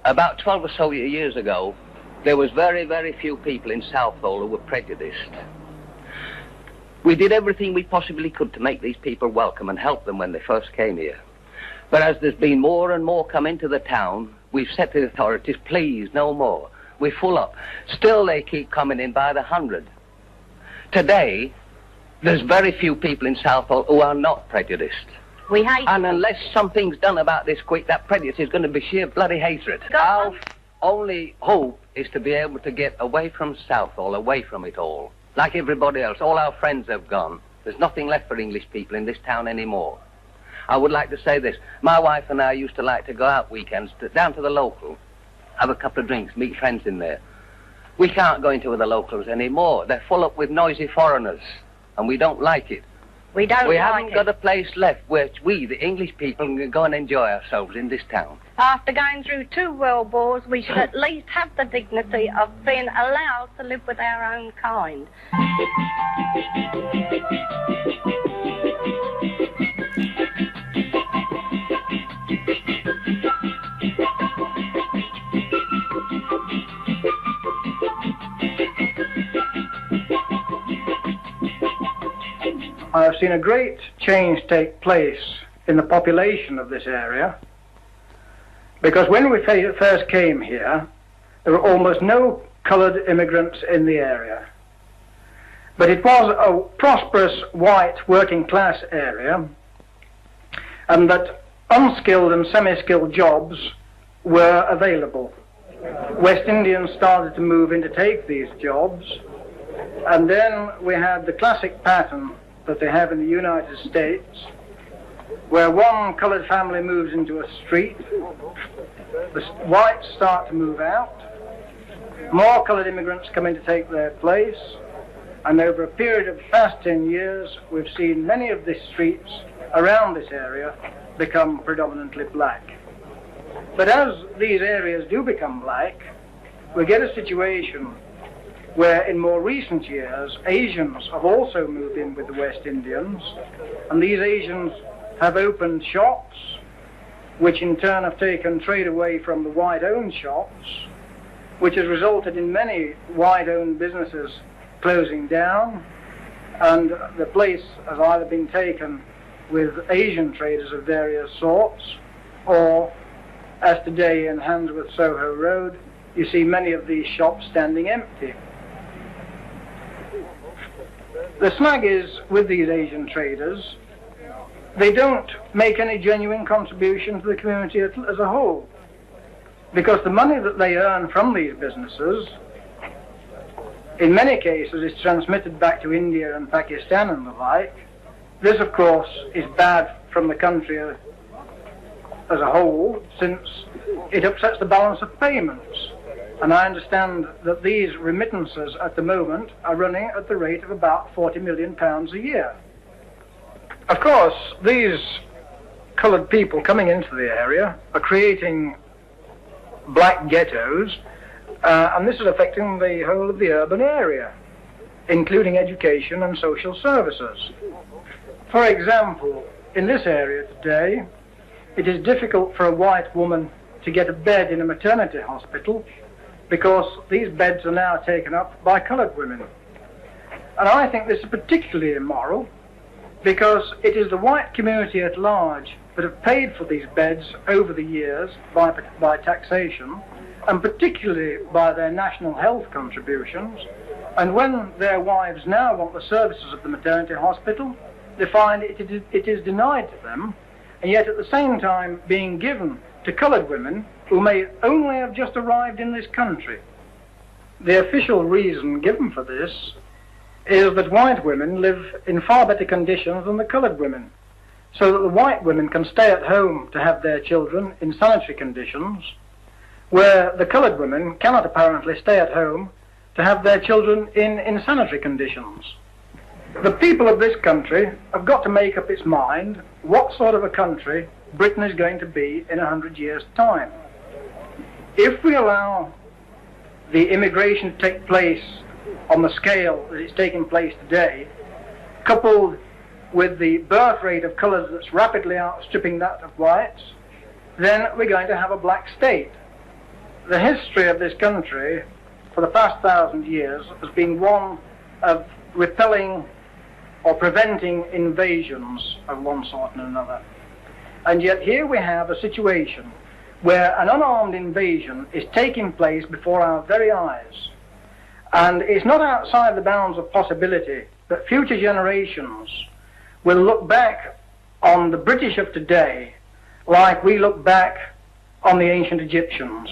About 12 or so years ago, there was very, very few people in Southall who were prejudiced. We did everything we possibly could to make these people welcome and help them when they first came here. But as there's been more and more come into the town, we've said to the authorities, please, no more. We're full up. Still, they keep coming in by the 100. Today, there's very few people in Southall who are not prejudiced. We hate And unless something's done about this quick, that prejudice is going to be sheer bloody hatred. Our only hope is to be able to get away from Southall, away from it all. Like everybody else, all our friends have gone. There's nothing left for English people in this town anymore. I would like to say this. My wife and I used to like to go out weekends down to the local, have a couple of drinks, meet friends in there. We can't go into the locals anymore. They're full up with noisy foreigners, and we don't like it. We haven't got a place left where we, the English people, can go and enjoy ourselves in this town. After going through 2 world wars, we should at least have the dignity of being allowed to live with our own kind. I have seen a great change take place in the population of this area, because when we first came here, there were almost no coloured immigrants in the area. But it was a prosperous white working class area, and that unskilled and semi-skilled jobs were available. West Indians started to move in to take these jobs, and then we had the classic pattern that they have in the United States, where one coloured family moves into a street, the whites start to move out, more coloured immigrants come in to take their place, and over a period of the past 10 years, we've seen many of the streets around this area become predominantly black. But as these areas do become black, we get a situation where in more recent years, Asians have also moved in with the West Indians, and these Asians have opened shops, which in turn have taken trade away from the white-owned shops, which has resulted in many white-owned businesses closing down, and the place has either been taken with Asian traders of various sorts, or, as today in Handsworth Soho Road, you see many of these shops standing empty. The snag is, with these Asian traders, they don't make any genuine contribution to the community as a whole, because the money that they earn from these businesses, in many cases, is transmitted back to India and Pakistan and the like. This, of course, is bad from the country as a whole, since it upsets the balance of payments. And I understand that these remittances at the moment are running at the rate of about £40 million a year. Of course, these coloured people coming into the area are creating black ghettos, and this is affecting the whole of the urban area, including education and social services. For example, in this area today, it is difficult for a white woman to get a bed in a maternity hospital because these beds are now taken up by coloured women. And I think this is particularly immoral, because it is the white community at large that have paid for these beds over the years by taxation, and particularly by their national health contributions. And when their wives now want the services of the maternity hospital, they find it is denied to them, and yet at the same time being given to coloured women who may only have just arrived in this country. The official reason given for this is that white women live in far better conditions than the coloured women, so that the white women can stay at home to have their children in sanitary conditions, where the coloured women cannot apparently stay at home to have their children in insanitary conditions. The people of this country have got to make up its mind what sort of a country Britain is going to be in 100 years' time. If we allow the immigration to take place on the scale that it's taking place today, coupled with the birth rate of colours that's rapidly outstripping that of whites, then we're going to have a black state. the history of this country for the past 1,000 years has been one of repelling or preventing invasions of one sort and another. And yet here we have a situation where an unarmed invasion is taking place before our very eyes. And it's not outside the bounds of possibility that future generations will look back on the British of today like we look back on the ancient Egyptians.